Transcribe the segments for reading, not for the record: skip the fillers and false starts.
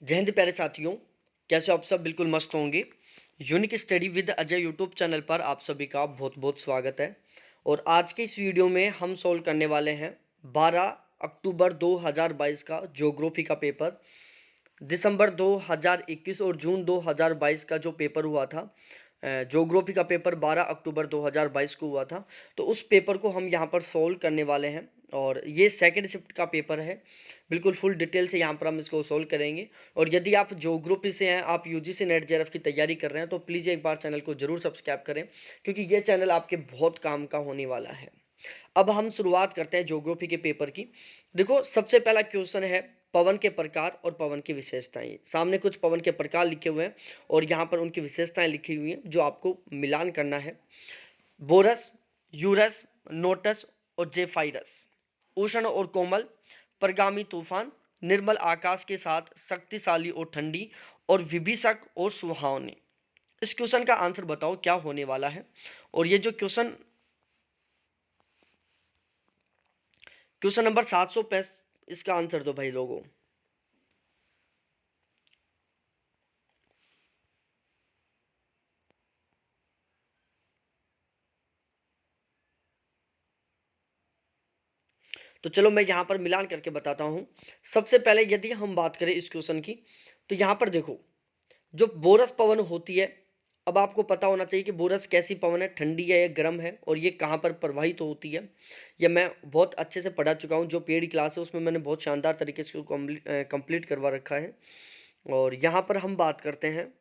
जय हिंद प्यारे साथियों, कैसे हो आप सब? बिल्कुल मस्त होंगे। Unique study with Ajay YouTube channel पर आप सभी का बहुत बहुत स्वागत है। और आज के इस वीडियो में हम सोल्व करने वाले हैं 12 अक्टूबर 2022 का ज्योग्राफी का पेपर। दिसंबर 2021 और जून 2022 का जो पेपर हुआ था, ज्योग्राफी का पेपर 12 अक्टूबर 2022 को हुआ था। तो उस पेपर को हम यहाँ पर सोल्व करने वाले हैं और ये सेकंड शिफ्ट का पेपर है। बिल्कुल फुल डिटेल से यहाँ पर हम इसको सोल्व करेंगे। और यदि आप ज्योग्राफी से हैं, आप यूजीसी नेट जेआरएफ की तैयारी कर रहे हैं, तो प्लीज़ एक बार चैनल को जरूर सब्सक्राइब करें, क्योंकि ये चैनल आपके बहुत काम का होने वाला है। अब हम शुरुआत करते हैं ज्योग्राफी के पेपर की। देखो, सबसे पहला क्वेश्चन है पवन के प्रकार और पवन की विशेषताएं। सामने कुछ पवन के प्रकार लिखे हुए हैं और यहाँ पर उनकी विशेषताएं लिखी हुई हैं जो आपको मिलान करना है। बोरस, यूरस, नोटस और जेफाइरस। उष्ण और कोमल, परगामी तूफान, निर्मल आकाश के साथ, शक्तिशाली और ठंडी, और विभीषक और सुहावनी। इस क्वेश्चन का आंसर बताओ क्या होने वाला है। और ये जो क्वेश्चन क्वेश्चन नंबर 765, इसका आंसर दो भाई लोगों। तो चलो मैं यहाँ पर मिलान करके बताता हूँ। सबसे पहले यदि हम बात करें इस क्वेश्चन की, तो यहाँ पर देखो, जो बोरस पवन होती है, अब आपको पता होना चाहिए कि बोरस कैसी पवन है, ठंडी है या गर्म है, और ये कहाँ पर प्रवाहित तो होती है। यह मैं बहुत अच्छे से पढ़ा चुका हूँ। जो पेड क्लास है उसमें मैंने बहुत शानदार तरीके से उसको कंप्लीट करवा रखा है। और यहाँ पर हम बात करते हैं,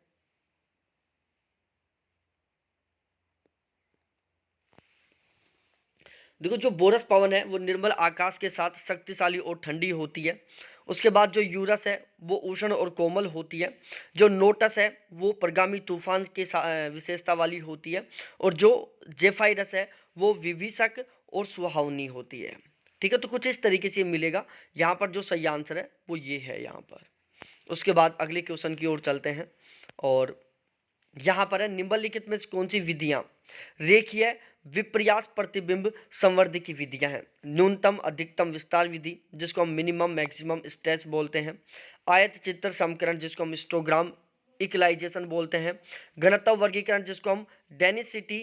देखो जो बोरस पवन है वो निर्मल आकाश के साथ शक्तिशाली और ठंडी होती है। उसके बाद जो यूरस है वो उष्ण और कोमल होती है। जो नोटस है वो परगामी तूफान के विशेषता वाली होती है। और जो जेफाइरस है वो विभीषक और सुहावनी होती है। ठीक है, तो कुछ इस तरीके से मिलेगा। यहाँ पर जो सही आंसर है वो ये है यहाँ पर। उसके बाद अगले क्वेश्चन की ओर चलते हैं। और यहाँ पर है, निम्नलिखित में से कौन सी विधियां रेखीय विपर्यास प्रतिबिंब संवर्ध की विधियां हैं। न्यूनतम अधिकतम विस्तार विधि, जिसको हम मिनिमम मैक्सिमम स्ट्रेच बोलते हैं। आयत चित्र समीकरण, जिसको हम हिस्टोग्राम इक्वलाइजेशन बोलते हैं। घनत्व वर्गीकरण, जिसको हम डेनिसिटी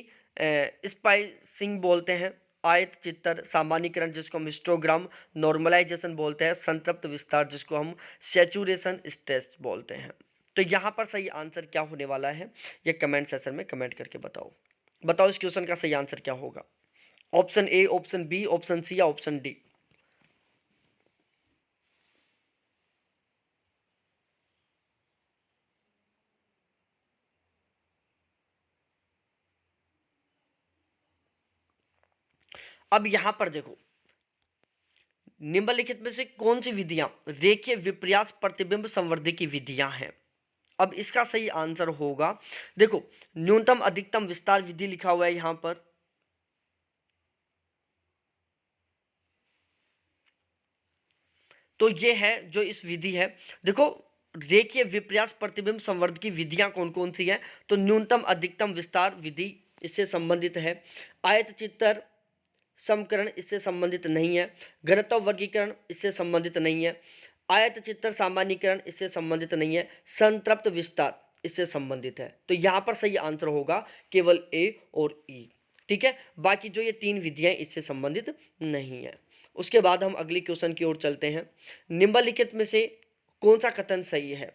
स्पाइसिंग बोलते हैं। आयत चित्र सामान्यीकरण, जिसको हम हिस्टोग्राम नॉर्मलाइजेशन बोलते हैं। संतृप्त विस्तार, जिसको हम सैचुरेशन स्ट्रेच बोलते हैं। तो यहाँ पर सही आंसर क्या होने वाला है, ये कमेंट सेक्शन में कमेंट करके बताओ। बताओ इस क्वेश्चन का सही आंसर क्या होगा। Option A, option B, option C या ऑप्शन डी। अब यहां पर देखो, निम्नलिखित में से कौन सी विधियां रेखीय विपर्यास प्रतिबिंब संवर्धी की विधियां हैं। अब इसका सही आंसर होगा, देखो, न्यूनतम अधिकतम विस्तार विधि लिखा हुआ है यहां पर। तो ये है जो इस विधि है। देखो, रेखीय विपर्यास प्रतिबिंब संवर्ध की विधियां कौन कौन सी हैं, तो न्यूनतम अधिकतम विस्तार विधि इससे संबंधित है। आयत चित्र समकरण इससे संबंधित नहीं है। घनत्व वर्गीकरण इससे संबंधित नहीं है। आयत चित्र सामान्यीकरण इससे संबंधित नहीं है। संतृप्त विस्तार इससे संबंधित है। तो यहां पर सही आंसर होगा केवल ए और ई। ठीक है, बाकी जो ये तीन विधियां इससे संबंधित नहीं है। उसके बाद हम अगली क्वेश्चन की ओर चलते हैं। निम्नलिखित में से कौन सा कथन सही है।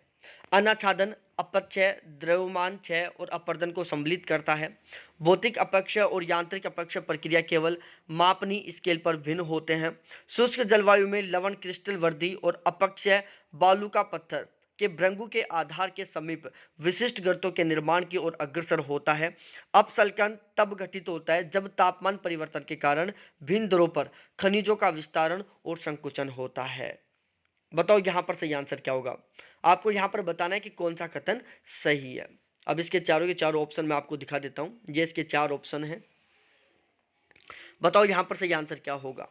अनाच्छादन अपक्षय द्रव्यमान क्षय और अपरदन को सम्मिलित करता है। भौतिक अपक्षय और यांत्रिक अपक्षय प्रक्रिया केवल मापनी स्केल पर भिन्न होते हैं। शुष्क जलवायु में लवण क्रिस्टल वर्दी और अपक्षय बालू का पत्थर के भृंगु के आधार के समीप विशिष्ट गर्तों के निर्माण की ओर अग्रसर होता है। अपसल्कन तब घटित होता है जब तापमान परिवर्तन के कारण भिन्न दरों पर खनिजों का विस्तारण और संकुचन होता है। बताओ यहां पर सही आंसर क्या होगा। आपको यहां पर बताना है कि कौन सा कथन सही है। अब इसके चारों के चारों ऑप्शन मैं आपको दिखा देता हूं। ये इसके चार ऑप्शन हैं। बताओ यहां पर सही आंसर क्या होगा।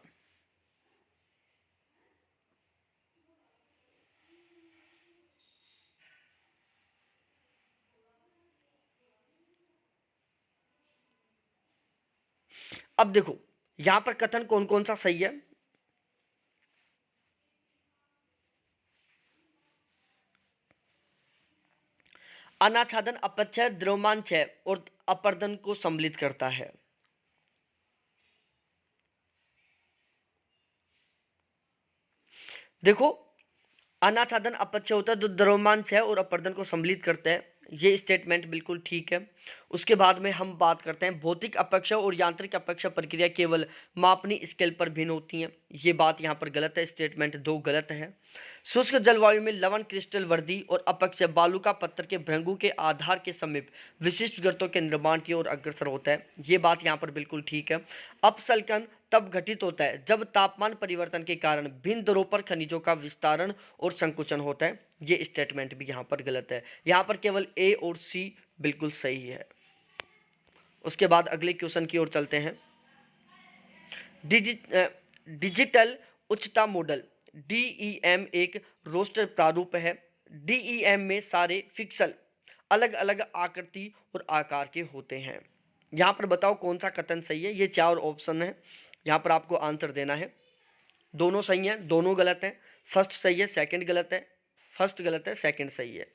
अब देखो, यहां पर कथन कौन कौन सा सही है। अनाच्छादन अपक्षय द्रव्यमान क्षय और अपरदन को सम्मिलित करता है। देखो, अनाच्छादन अपक्षय होता है जो द्रव्यमान क्षय और अपरदन को सम्मिलित करता है, ये स्टेटमेंट बिल्कुल ठीक है। उसके बाद में हम बात करते हैं भौतिक अपक्षय और यांत्रिक अपक्षय प्रक्रिया केवल मापनी स्केल पर भिन्न होती हैं, ये बात यहाँ पर गलत है, स्टेटमेंट 2 गलत है। शुष्क जलवायु में लवण क्रिस्टल वर्दी और अपक्षय बालू का पत्थर के भृंगु के आधार के समीप विशिष्ट गर्तों के निर्माण की ओर अग्रसर होता है, ये बात यहाँ पर बिल्कुल ठीक है। अपसल्कन तब घटित होता है जब तापमान परिवर्तन के कारण भिन्न दरों पर खनिजों का विस्तारण और संकुचन होता है, ये स्टेटमेंट भी यहाँ पर गलत है। यहाँ पर केवल ए और सी बिल्कुल सही है। उसके बाद अगले क्वेश्चन की ओर चलते हैं। डिजिटल उच्चता मॉडल डीईएम एक रोस्टर प्रारूप है। डीईएम में सारे पिक्सल अलग अलग आकृति और आकार के होते हैं। यहाँ पर बताओ कौन सा कथन सही है। ये 4 ऑप्शन है, यहाँ पर आपको आंसर देना है। दोनों सही हैं, दोनों गलत हैं। फर्स्ट सही है, सेकंड गलत है। फर्स्ट गलत है, सेकंड सही है।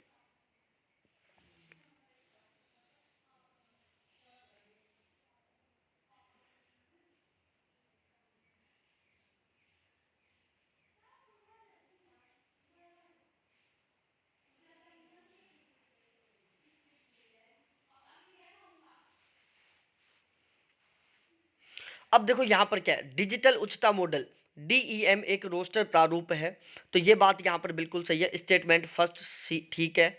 अब देखो यहाँ पर क्या है, डिजिटल उच्चता मॉडल डीईएम एक रोस्टर प्रारूप है, तो ये बात यहाँ पर बिल्कुल सही है। स्टेटमेंट फर्स्ट ठीक है।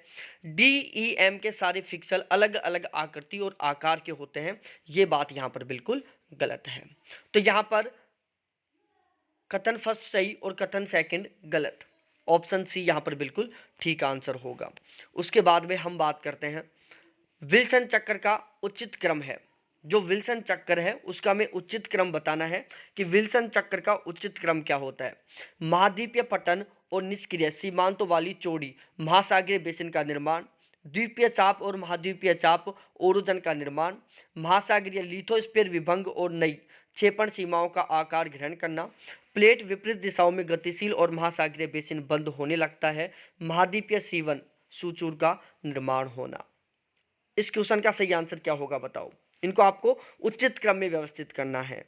डीईएम के सारे पिक्सल अलग अलग आकृति और आकार के होते हैं, ये बात यहाँ पर बिल्कुल गलत है। तो यहाँ पर कथन फर्स्ट सही और कथन सेकंड गलत। ऑप्शन सी यहाँ पर बिल्कुल ठीक आंसर होगा। उसके बाद में हम बात करते हैं विल्सन चक्र का उचित क्रम है। जो विल्सन चक्र है उसका हमें उचित क्रम बताना है कि विल्सन चक्र का उचित क्रम क्या होता है। महाद्वीपीय पतन और निष्क्रिय सीमांतों वाली चौड़ी महासागरीय बेसिन का निर्माण, द्वीपीय चाप और महाद्वीपीय चाप ओरोजन का निर्माण, महासागरीय लिथोस्फीयर विभंग और नई क्षेपण सीमाओं का आकार ग्रहण करना, प्लेट विपरीत दिशाओं में गतिशील और महासागरीय बेसिन बंद होने लगता है, महाद्वीपीय सीवन सूचूर का निर्माण होना। इस क्वेश्चन का सही आंसर क्या होगा बताओ। इनको आपको उचित क्रम में व्यवस्थित करना है।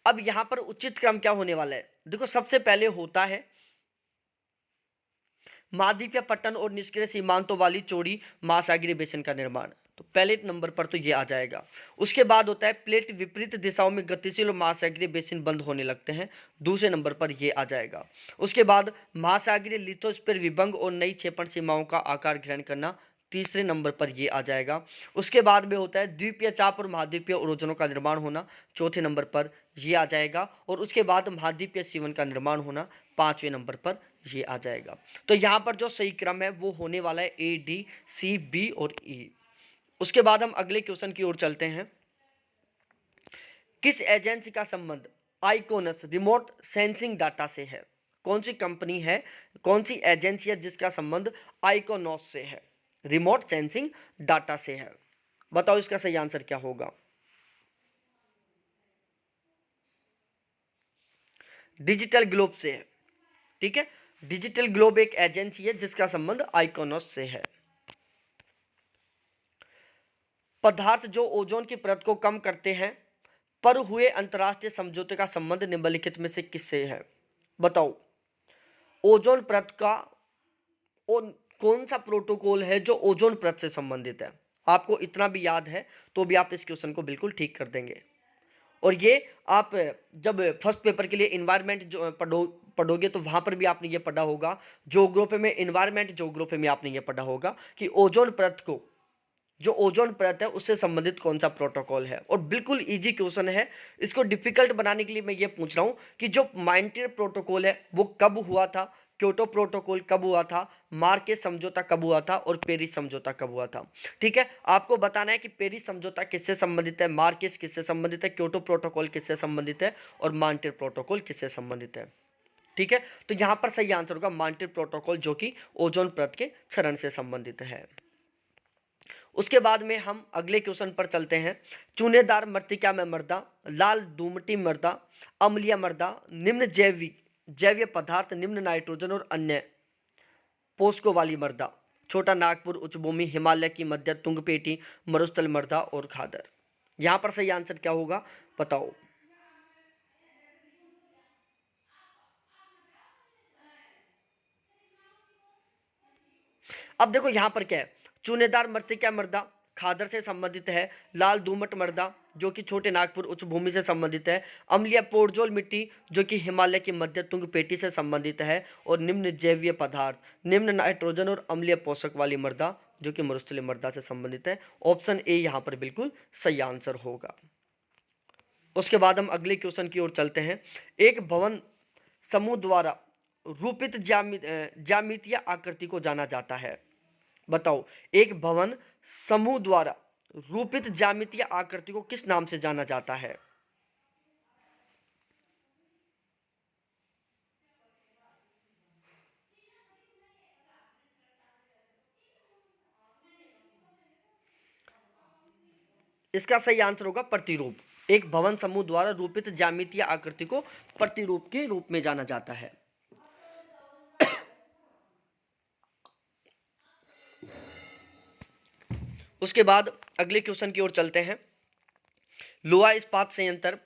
अब यहां पर उचित क्रम क्या होने वाला है, देखो सबसे पहले होता है महाद्वीपीय पट्टन और निष्क्रिय सीमांतों वाली चौड़ी महासागरीय बेसिन का निर्माण, तो पहले नंबर पर तो ये आ जाएगा। उसके बाद होता है प्लेट विपरीत दिशाओं में गतिशील और महासागरीय बेसिन बंद होने लगते हैं, दूसरे नंबर पर ये आ जाएगा। उसके बाद महासागरीय लिथोस्फीयर विभंग और नई क्षेपण सीमाओं का आकार ग्रहण करना, तीसरे नंबर पर ये आ जाएगा। उसके बाद में होता है द्वीपीय चाप और महाद्वीपीय ओरोजनों का निर्माण होना, चौथे नंबर पर ये आ जाएगा। और उसके बाद महाद्वीपीय सीवन का निर्माण होना, पांचवें नंबर पर ये आ जाएगा। तो यहाँ पर जो सही क्रम है वो होने वाला है ए, डी, सी, बी और ई। उसके बाद हम अगले क्वेश्चन की ओर चलते हैं। किस एजेंसी का संबंध आइकोनस रिमोट सेंसिंग डाटा से है। कौन सी कंपनी है, कौन सी एजेंसी है जिसका संबंध आइकोनोस से है, रिमोट सेंसिंग डाटा से है। बताओ इसका सही आंसर क्या होगा। डिजिटल ग्लोब से है, ठीक है। डिजिटल ग्लोब एक एजेंसी है जिसका संबंध आइकोनोस से है। पदार्थ जो ओजोन की परत को कम करते हैं पर हुए अंतरराष्ट्रीय समझौते का संबंध निम्नलिखित में से किससे है। बताओ ओजोन परत का कौन सा प्रोटोकॉल है जो ओजोन परत से संबंधित है। आपको इतना भी याद है तो भी आप इस क्वेश्चन को बिल्कुल ठीक कर देंगे। और ये आप जब फर्स्ट पेपर के लिए इन्वायरमेंट जो पढ़ोगे तो वहाँ पर भी आपने ये पढ़ा होगा। ज्योग्राफी में, इन्वायरमेंट ज्योग्राफी में आपने ये पढ़ा होगा कि ओजोन परत को, जो ओजोन परत है उससे संबंधित कौन सा प्रोटोकॉल है। और बिल्कुल इजी क्वेश्चन है, इसको डिफिकल्ट बनाने के लिए मैं ये पूछ रहा हूँ कि जो मॉन्ट्रियल प्रोटोकॉल है वो कब हुआ था, क्योटो प्रोटोकॉल कब हुआ था, मार्केस समझौता कब हुआ था और पेरिस समझौता कब हुआ था। ठीक है, आपको बताना है कि पेरिस समझौता किससे संबंधित है, मार्केस किससे संबंधित है, क्योटो प्रोटोकॉल किससे संबंधित है और मॉन्ट्रियल प्रोटोकॉल किससे संबंधित है। ठीक है, तो यहां पर सही आंसर होगा मॉन्ट्रियल प्रोटोकॉल, जो कि ओजोन परत के क्षरण से संबंधित है। उसके बाद में हम अगले क्वेश्चन पर चलते हैं। चूनेदार मृत्तिका में मृदा, लाल दोमटी मृदा, अम्लीय मृदा, निम्न जैवीय पदार्थ, निम्न नाइट्रोजन और अन्य पोषकों वाली मृदा, छोटा नागपुर उच्च भूमि, हिमालय की मध्य तुंग पेटी, मरुस्थल मृदा और खादर। यहां पर सही आंसर क्या होगा बताओ। अब देखो यहां पर क्या है, चूनेदार मृत्तिका मृदा खादर से संबंधित है, लाल दोमट मृदा जो कि छोटे नागपुर उच्च भूमि से संबंधित है, अम्लीय पोरजोल मिट्टी जो कि हिमालय की मध्य तुंग पेटी से संबंधित है, और निम्न जैवीय पदार्थ, निम्न नाइट्रोजन और अम्लीय पोषक वाली मृदा जो कि मरुस्थलीय मृदा से संबंधित है। ऑप्शन ए यहां पर बिल्कुल सही आंसर होगा। उसके बाद हम अगले क्वेश्चन की ओर चलते हैं। एक भवन समूह द्वारा रूपित ज्यामितीय आकृति को जाना जाता है। बताओ, एक भवन समूह द्वारा रूपित ज्यामितीय आकृति को किस नाम से जाना जाता है। इसका सही आंसर होगा प्रतिरूप। एक भवन समूह द्वारा रूपित ज्यामितीय आकृति को प्रतिरूप के रूप में जाना जाता है। उसके बाद अगले क्वेश्चन की ओर चलते हैं। लोहा इस्पात संयंत्र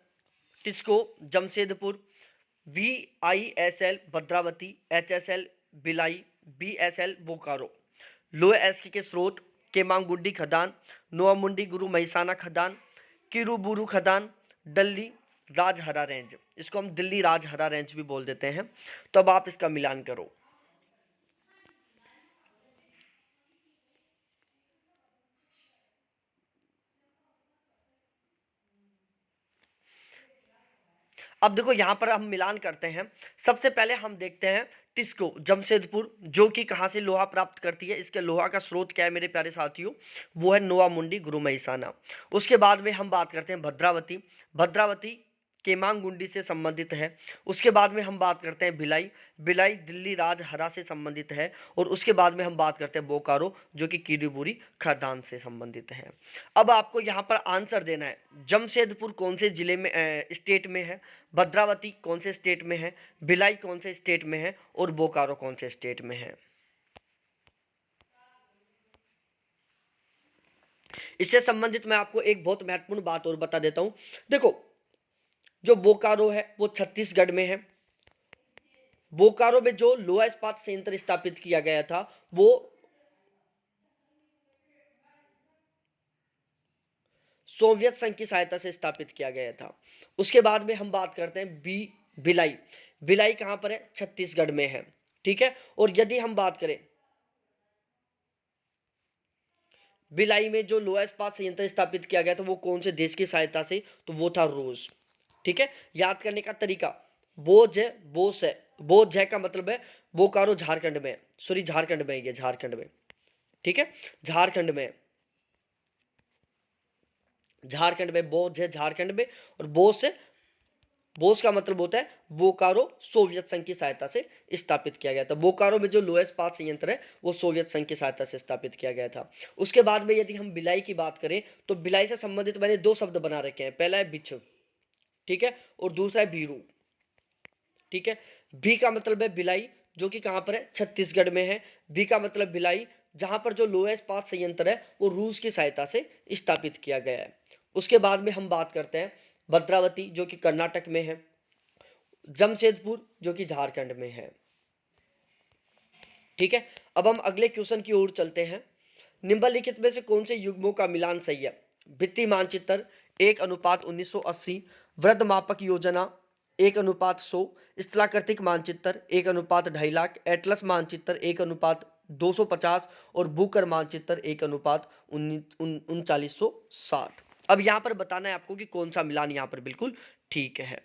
TISCO Jamshedpur, VISL Bhadravati, HSL Bhilai, BSL Bokaro. लोहे एस्क के स्रोत केमांगुंडी खदान, नोआमुंडी गुरु महिसाना खदान, किरूबुरु खदान, दिल्ली राजहरा रेंज। इसको हम दिल्ली राजहरा रेंज भी बोल देते हैं। तो अब आप इसका मिलान करो। अब देखो यहां पर हम मिलान करते हैं। सबसे पहले हम देखते हैं टिस्को जमशेदपुर जो कि कहां से लोहा प्राप्त करती है। इसके लोहा का स्रोत क्या है मेरे प्यारे साथियों, वो है नोआमुंडी गुरु महिसाना। उसके बाद में हम बात करते हैं भद्रावती। भद्रावती केमांगुंडी से संबंधित है। उसके बाद में हम बात करते हैं भिलाई। भिलाई दिल्ली राजहरा से संबंधित है। और उसके बाद में हम बात करते हैं बोकारो जो कि किरीबुरी खदान से संबंधित है। अब आपको यहाँ पर आंसर देना है, जमशेदपुर कौन से जिले में स्टेट में है, भद्रावती कौन से स्टेट में है, भिलाई कौन से स्टेट में है, और बोकारो कौन से स्टेट में है। इससे संबंधित मैं आपको एक बहुत महत्वपूर्ण बात और बता देता हूं। देखो, जो बोकारो है वो छत्तीसगढ़ में है। बोकारो में जो लोहा इस्पात संयंत्र स्थापित किया गया था वो सोवियत संघ की सहायता से स्थापित किया गया था। उसके बाद में हम बात करते हैं भिलाई। भिलाई कहां पर है, छत्तीसगढ़ में है। ठीक है। और यदि हम बात करें भिलाई में जो लोहा इस्पात संयंत्र स्थापित किया गया था वो कौन से देश की सहायता से, तो वो था रूस। ठीक है। याद करने का तरीका, बोझ है, बोस है। बोझ है का मतलब है बोकारो झारखंड में, सॉरी झारखंड में, ये झारखंड में। ठीक है, झारखंड में, झारखंड में बोझ है झारखंड में। और बोस है, बोस का मतलब होता है बोकारो सोवियत संघ की सहायता से स्थापित किया गया था। बोकारो में जो लोहा इस्पात संयंत्र है वो सोवियत संघ की सहायता से स्थापित किया गया था। उसके बाद में यदि हम भिलाई की बात करें तो भिलाई से संबंधित मैंने दो शब्द बना रखे हैं। पहला है बिछ, ठीक है, और दूसरा है भीरू। ठीक है। भी का मतलब है भिलाई जो कि कहां पर है, छत्तीसगढ़ में है। भी का मतलब भिलाई जहां पर जो लोहा इस्पात संयंत्र है वो रूस की सहायता से स्थापित किया गया है। उसके बाद में हम बात करते हैं भद्रावती जो कि कर्नाटक में है, जमशेदपुर जो कि झारखंड में है। ठीक है। अब हम अगले क्वेश्चन की ओर चलते हैं। निम्नलिखित में से कौन से युग्मों का मिलान सही है। भित्ति मानचित्र 1:1980, वृद्ध मापक योजना 1:100, स्थलाकृतिक मानचित्र 1:2.5 लाख, एटलस मानचित्र 1:250 और भूकर मानचित्र 1:3960। अब यहां पर बताना है आपको कि कौन सा मिलान यहां पर बिल्कुल ठीक है।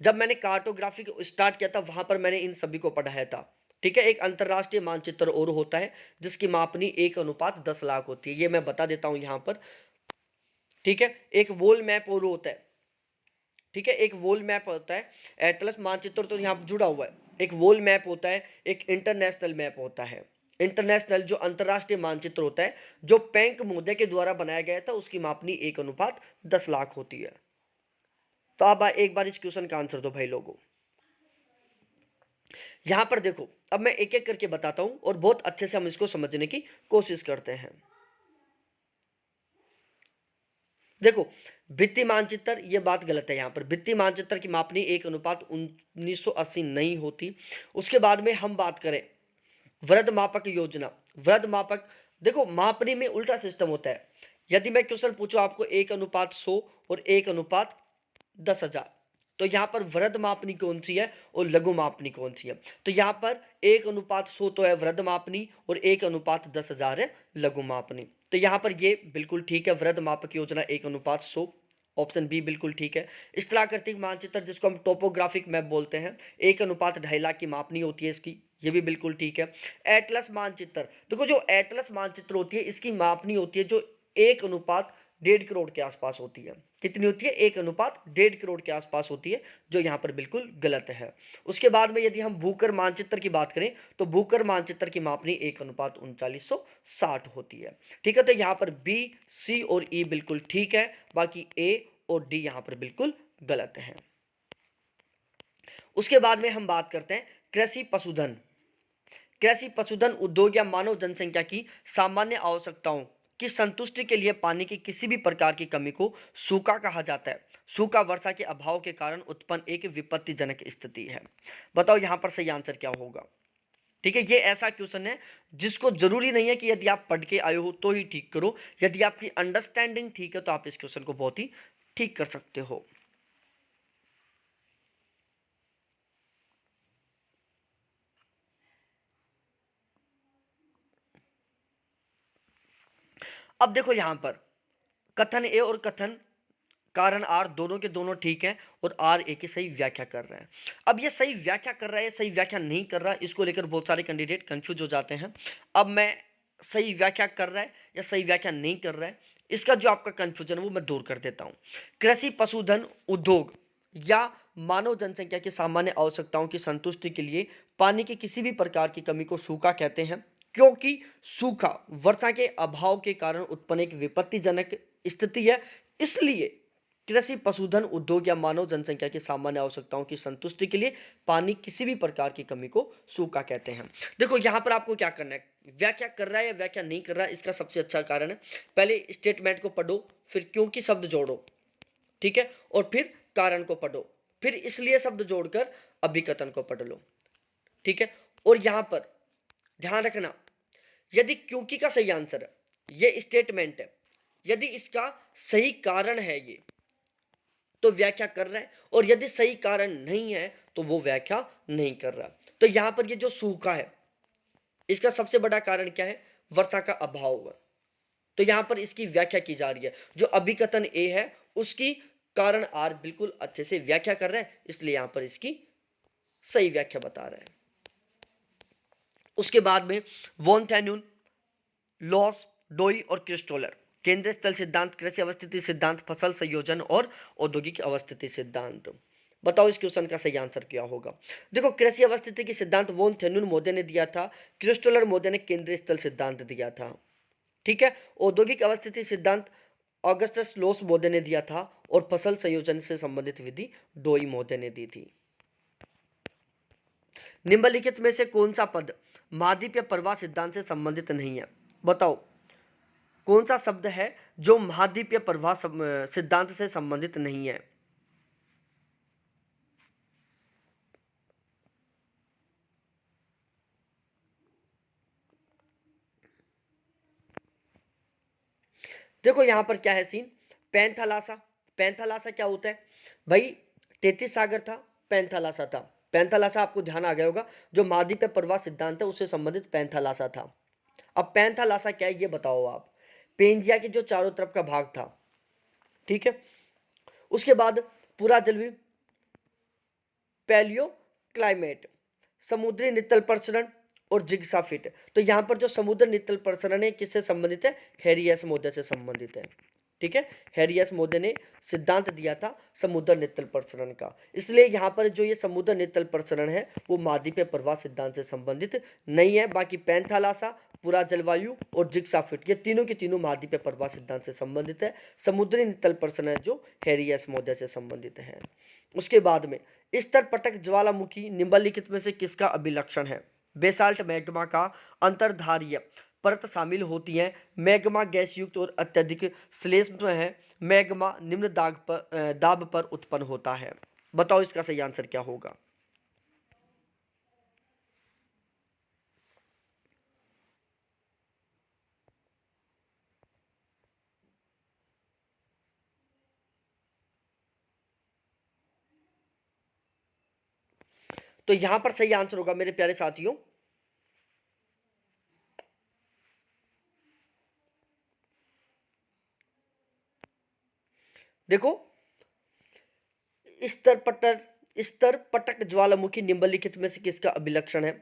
जब मैंने कार्टोग्राफी को स्टार्ट किया था वहां पर मैंने इन सभी को पढ़ाया था। ठीक है। एक अंतरराष्ट्रीय मानचित्र और होता है जिसकी मापनी 1:10 लाख होती है, ये मैं बता देता हूं यहां पर। ठीक है। एक वोल मैप और होता है। ठीक है, एक वोल मैप होता है। एटलस मानचित्र तो यहाँ जुड़ा हुआ है। एक वोल मैप होता है, एक इंटरनेशनल मैप होता है। इंटरनेशनल जो अंतरराष्ट्रीय मानचित्र होता है, जो पैंक मोदे के द्वारा बनाया गया था, उसकी मापनी 1:10 लाख होती है। तो आप एक बार इस क्वेश्चन का आंसर दो भाई लोगों। यहां पर देखो, अब मैं एक एक करके बताता हूं और बहुत अच्छे से हम इसको समझने की कोशिश करते हैं। देखो, भित्ति मानचित्र, ये बात गलत है। यहां पर भित्ति मानचित्र की मापनी 1:1980 नहीं होती। उसके बाद में हम बात करें वृहद मापक योजना, वृहद मापक, देखो मापनी में उल्टा सिस्टम होता है। यदि मैं क्वेश्चन पूछूं आपको 1:100 और 1:10,000, तो यहां पर वृहद मापनी कौन सी है और लघु मापनी कौन सी है? तो यहां पर 1:100 तो है वृहद मापनी और 1:10,000 है लघु मापनी। तो यहां पर ये बिल्कुल ठीक है, वृहद मापक योजना 1:100, ऑप्शन बी बिल्कुल ठीक है। स्थलाकृतिक मानचित्र, जिसको हम टोपोग्राफिक मैप बोलते हैं, 1:2.5 लाख की मापनी होती है इसकी, ये भी बिल्कुल ठीक है। एटलस मानचित्र, देखो जो एटलस मानचित्र होती है, इसकी मापनी होती है जो 1:1.5 करोड़ के आसपास होती है। कितनी होती है? 1:1.5 करोड़ के आसपास होती है, जो यहाँ पर बिल्कुल गलत है। उसके बाद में यदि हम भूकर मानचित्र की बात करें, तो भूकर मानचित्र की मापनी 1:3960 होती है। ठीक है, तो यहाँ पर बी, सी और ई बिल्कुल ठीक है, बाकी ए और डी यहाँ पर बिल्कुल गलत है। उसके बाद में हम बात करते हैं कृषि पशुधन। कृषि पशुधन उद्योग या मानव जनसंख्या की सामान्य आवश्यकताओं की संतुष्टि के लिए पानी की किसी भी प्रकार की कमी को सूखा कहा जाता है। सूखा वर्षा के अभाव के कारण उत्पन्न एक विपत्तिजनक स्थिति है। बताओ यहाँ पर सही आंसर क्या होगा? ठीक है, ये ऐसा क्वेश्चन है जिसको जरूरी नहीं है कि यदि आप पढ़ के आए हो तो ही ठीक करो। यदि आपकी अंडरस्टैंडिंग ठीक है तो आप इस क्वेश्चन को बहुत ही ठीक कर सकते हो। अब देखो यहां पर कथन ए और कथन कारण आर दोनों के दोनों ठीक हैं और आर ए की सही व्याख्या कर रहे हैं। अब ये सही व्याख्या कर रहा है, सही व्याख्या नहीं कर रहा है, इसको लेकर बहुत सारे कैंडिडेट कंफ्यूज हो जाते हैं। अब मैं सही व्याख्या कर रहा है या सही व्याख्या नहीं कर रहा है, इसका जो आपका कंफ्यूजन है वो मैं दूर कर देता हूं। कृषि पशुधन उद्योग या मानव जनसंख्या की सामान्य आवश्यकताओं की संतुष्टि के लिए पानी की किसी भी प्रकार की कमी को सूखा कहते हैं, क्योंकि सूखा वर्षा के अभाव के कारण उत्पन्न एक विपत्तिजनक स्थिति है। इसलिए कृषि पशुधन उद्योग या मानव जनसंख्या की सामान्य आवश्यकताओं की संतुष्टि के लिए पानी किसी भी प्रकार की कमी को सूखा कहते हैं। देखो यहां पर आपको क्या करना है, व्याख्या कर रहा है या व्याख्या नहीं कर रहा है, इसका सबसे अच्छा कारण है पहले स्टेटमेंट को पढ़ो, फिर क्योंकि शब्द जोड़ो, ठीक है, और फिर कारण को पढ़ो, फिर इसलिए शब्द जोड़कर अभिकथन को पढ़ लो। ठीक है, और यहां पर ध्यान रखना, यदि क्योंकि का सही आंसर है, ये स्टेटमेंट है, यदि इसका सही कारण है ये, तो व्याख्या कर रहा है, और यदि सही कारण नहीं है तो वो व्याख्या नहीं कर रहा। तो यहां पर ये जो सूखा है, इसका सबसे बड़ा कारण क्या है? वर्षा का अभाव। तो यहां पर इसकी व्याख्या की जा रही है। जो अभिकथन ए है उसकी कारण आर बिल्कुल अच्छे से व्याख्या कर रहा है, इसलिए यहां पर इसकी सही व्याख्या बता रहा है। उसके बाद में वॉन थेन्यून, लॉस, डोई और क्रिस्टोलर, केंद्रीय स्थल सिद्धांत, कृषि अवस्थिति सिद्धांत, फसल संयोजन और औद्योगिक अवस्थिति सिद्धांत। बताओ इस क्वेश्चन का सही आंसर क्या होगा? देखो कृषि अवस्थिति की सिद्धांत वॉन थेन्यून मोदे ने दिया था, क्रिस्टोलर मोदे ने केंद्रीय स्थल सिद्धांत दिया था। ठीक है, औद्योगिक अवस्थिति सिद्धांत ऑगस्टस लोस मोदे ने दिया था, और फसल संयोजन से संबंधित विधि डोई मोदे ने दी थी। निम्नलिखित में से कौन सा पद महाद्वीप या प्रवाह सिद्धांत से संबंधित नहीं है? बताओ कौन सा शब्द है जो महाद्वीप या प्रवाह सिद्धांत से संबंधित नहीं है? देखो यहां पर क्या है सीन, पैंथालासा। पैंथालासा क्या होता है भाई? 33 सागर था, पैंथालासा था। पैंथालासा आपको ध्यान आ गया होगा, जो महाद्वीप या प्रवाह सिद्धांत है उससे संबंधित पैंथालासा था। अब पैंथालासा क्या है ये बताओ आप? पेंजिया के जो चारों तरफ का भाग था, ठीक है। उसके बाद पूरा जलवायु, पैलियो क्लाइमेट, समुद्री नितल प्रसरण और जिग्सा फिट। तो यहां पर जो समुद्र नितल प्रसरण है किससे संबंधित है? हैरियस मोदे से संबंधित है। ठीक है, हैरी एस मोदी ने सिद्धांत दिया था समुद्र नितल प्रसरण का। इसलिए यहाँ पर जो ये समुद्र नितल प्रसरण है वो महाद्वीपीय प्रवाह सिद्धांत से संबंधित नहीं है। बाकी पैंथालासा, पूरा जलवायु और जिग्सा फिट, ये तीनों के तीनों महाद्वीपीय प्रवाह सिद्धांत से संबंधित है। समुद्री नितल प्रसरण है जो हैरी एस मोदी से संबंधित है। उसके बाद में स्तर पटक ज्वालामुखी निम्नलिखित में से किसका अभिलक्षण है? बेसाल्ट मैग्मा का अंतर्धारीय परत शामिल होती है। मैग्मा गैस युक्त और अत्यधिक श्लेष्म है। मैग्मा निम्न दाब पर उत्पन्न होता है। बताओ इसका सही आंसर क्या होगा? तो यहां पर सही आंसर होगा मेरे प्यारे साथियों, देखो, स्तर पटक ज्वालामुखी निम्नलिखित में से किसका अभिलक्षण है?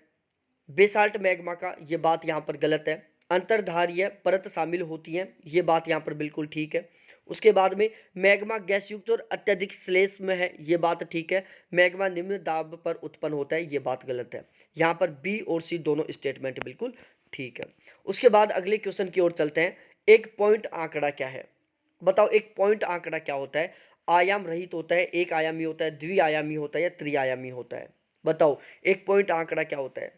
बेसाल्ट मैग्मा का, ये बात यहाँ पर गलत है। अंतर्धारीय परत शामिल होती है, ये बात यहाँ पर बिल्कुल ठीक है। उसके बाद में मैग्मा गैस युक्त और अत्यधिक श्लेष्म है, ये बात ठीक है। मैग्मा निम्न दाब पर उत्पन्न होता है, ये बात गलत है। यहाँ पर बी और सी दोनों स्टेटमेंट बिल्कुल ठीक है। उसके बाद अगले क्वेश्चन की ओर चलते हैं। एक पॉइंट आंकड़ा क्या है? बताओ एक पॉइंट आंकड़ा क्या होता है? आयाम रहित होता है, एक आयामी होता है, द्विआयामी होता है या त्रिआयामी होता है? बताओ एक पॉइंट आंकड़ा क्या होता है?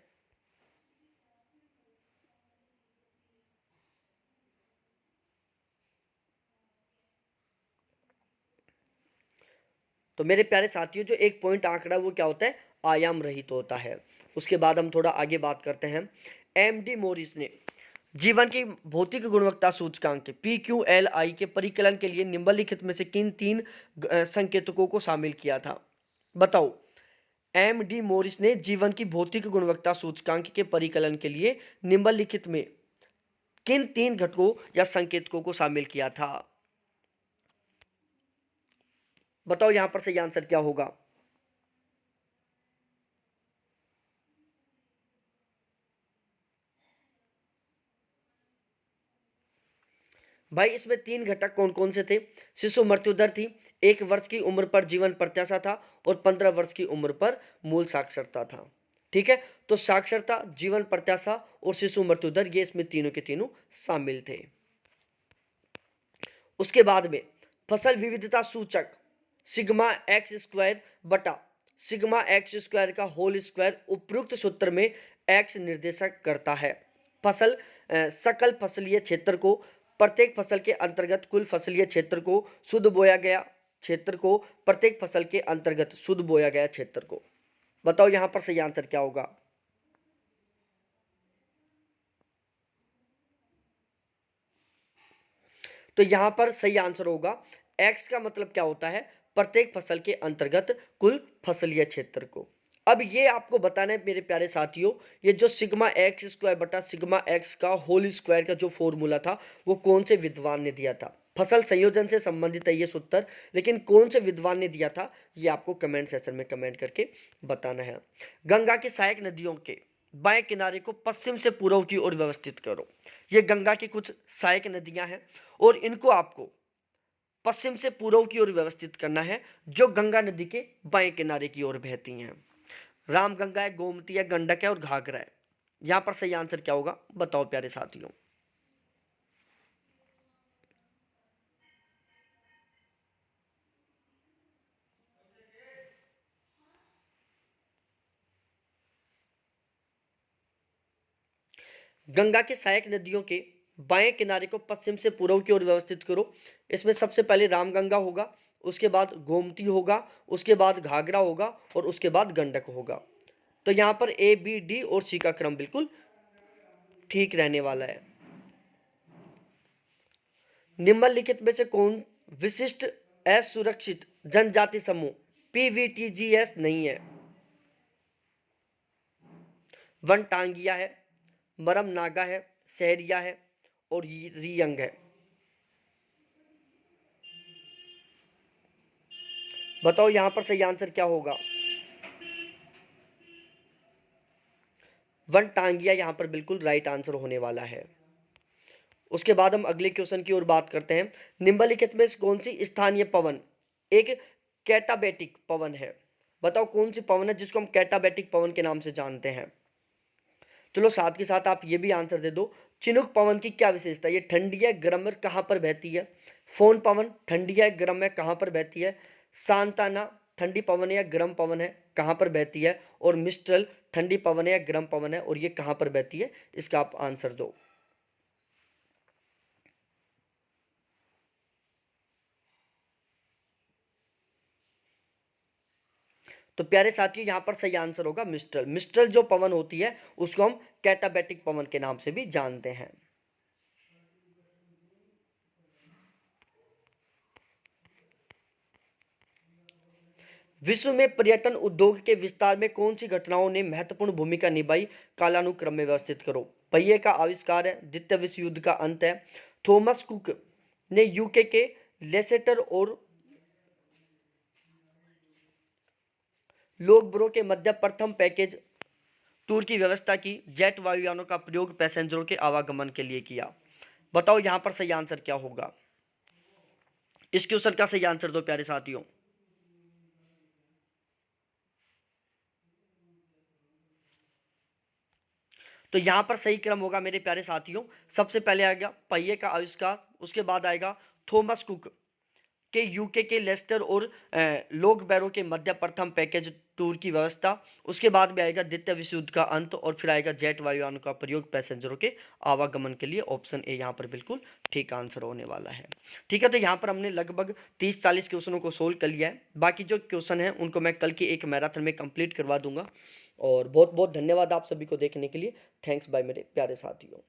तो मेरे प्यारे साथियों, जो एक पॉइंट आंकड़ा वो क्या होता है? आयाम रहित होता है। उसके बाद हम थोड़ा आगे बात करते हैं। एम डी मोरिस ने जीवन की भौतिक गुणवत्ता सूचकांक PQLI के परिकलन के लिए निम्नलिखित में से किन तीन संकेतकों को शामिल किया था? बताओ एम डी मोरिस ने जीवन की भौतिक गुणवत्ता सूचकांक के परिकलन के लिए निम्नलिखित में किन तीन घटकों या संकेतकों को शामिल किया था? बताओ यहां पर सही आंसर क्या होगा? भाई इसमें तीन घटक कौन कौन से थे? शिशु मृत्यु दर थी, 1 वर्ष की उम्र पर जीवन प्रत्याशा था और 15 वर्ष की उम्र पर मूल साक्षरता था। ठीक है, तो साक्षरता, जीवन प्रत्याशा और शिशु मृत्यु दर, ये इसमें तीनों के तीनों शामिल थे। उसके बाद में फसल विविधता सूचक सिग्मा एक्स स्क्वायर बटा सिग्मा एक्स स्क्वायर का होल स्क्वायर उपयुक्त सूत्र में एक्स निर्देशक करता है। फसल सकल फसलीय क्षेत्र को, प्रत्येक फसल के अंतर्गत कुल फसलीय क्षेत्र को, शुद्ध बोया गया क्षेत्र को, प्रत्येक फसल के अंतर्गत शुद्ध बोया गया क्षेत्र को। बताओ यहां पर सही आंसर क्या होगा? तो यहां पर सही आंसर होगा, एक्स का मतलब क्या होता है? प्रत्येक फसल के अंतर्गत कुल फसलीय क्षेत्र को। अब ये आपको बताना है मेरे प्यारे साथियों, ये जो सिग्मा एक्स स्क्वायर बटा सिग्मा एक्स का होल स्क्वायर का जो फॉर्मूला था वो कौन से विद्वान ने दिया था? फसल संयोजन से संबंधित है ये सूत्र, लेकिन कौन से विद्वान ने दिया था ये आपको कमेंट सेक्शन में कमेंट करके बताना है। गंगा की सहायक नदियों के बाएं किनारे को पश्चिम से पूर्व की ओर व्यवस्थित करो। ये गंगा की कुछ सहायक नदियां हैं और इनको आपको पश्चिम से पूर्व की ओर व्यवस्थित करना है, जो गंगा नदी के बाएं किनारे की ओर बहती हैं। रामगंगा है, गोमती है, गंडक है और घाघरा है। यहां पर सही आंसर क्या होगा? बताओ प्यारे साथियों। गंगा की सहायक नदियों के बाएं किनारे को पश्चिम से पूर्व की ओर व्यवस्थित करो। इसमें सबसे पहले रामगंगा होगा, उसके बाद गोमती होगा, उसके बाद घाघरा होगा और उसके बाद गंडक होगा। तो यहां पर ए बी डी और सी का क्रम बिल्कुल ठीक रहने वाला है। निम्नलिखित में से कौन विशिष्ट असुरक्षित जनजाति समूह PVTGS नहीं है? वन टांगिया है, मरम नागा है, सहरिया है और रियंग है। बताओ यहां पर सही आंसर क्या होगा? वन टांगिया यहां पर बिल्कुल राइट आंसर होने वाला है। उसके बाद हम अगले क्वेश्चन की ओर बात करते हैं। निम्नलिखित में से कौन सी स्थानीय पवन एक कैटाबैटिक पवन है? बताओ कौन सी पवन है जिसको हम कैटाबैटिक पवन के नाम से जानते हैं। चलो साथ के साथ आप ये भी आंसर दे दो, चिनुक पवन की क्या विशेषता है? ये ठंडी है, गर्म है, कहाँ पर बहती है? फोन पवन ठंडी है, गर्म है, कहाँ पर बहती है? सांताना ठंडी पवन है या गर्म पवन है, कहाँ पर बहती है? और मिस्ट्रल ठंडी पवन है या गर्म पवन है और ये कहाँ पर बहती है? इसका आप आंसर दो। तो प्यारे साथियों यहाँ पर सही आंसर होगा मिस्ट्रल। मिस्ट्रल जो पवन होती है उसको हम कैटाबैटिक पवन के नाम से भी जानते हैं। विश्व में पर्यटन उद्योग के विस्तार में कौन सी घटनाओं ने महत्वपूर्ण भूमिका निभाई? कालानुक्रम में व्यवस्थित करो। पहिए का आविष्कार है, द्वितीय विश्व युद्ध का अंत है, थॉमस कुक ने यूके के लेसेटर और लोगबरो के मध्य प्रथम पैकेज टूर की व्यवस्था की, जेट वायुयानों का प्रयोग पैसेंजरों के आवागमन के लिए किया। बताओ यहां पर सही आंसर क्या होगा? इस क्वेश्चन का सही आंसर दो प्यारे साथियों। तो यहां पर सही क्रम होगा मेरे प्यारे साथियों, सबसे पहले आएगा पहिए का आविष्कार, उसके बाद आएगा थॉमस कुक के यूके के लेस्टर और लोग बैरो के मध्य प्रथम पैकेज टूर की व्यवस्था, उसके बाद में आएगा द्वितीय विश्व युद्ध का अंत और फिर आएगा जेट वायुयानों का प्रयोग पैसेंजरों के आवागमन के लिए। ऑप्शन ए यहाँ पर बिल्कुल ठीक आंसर होने वाला है। ठीक है, तो यहाँ पर हमने लगभग 30-40 क्वेश्चनों को सोल्व कर लिया है। बाकी जो क्वेश्चन है उनको मैं कल की एक मैराथन में कंप्लीट करवा दूंगा। और बहुत बहुत धन्यवाद आप सभी को देखने के लिए। थैंक्स बाय मेरे प्यारे साथियों।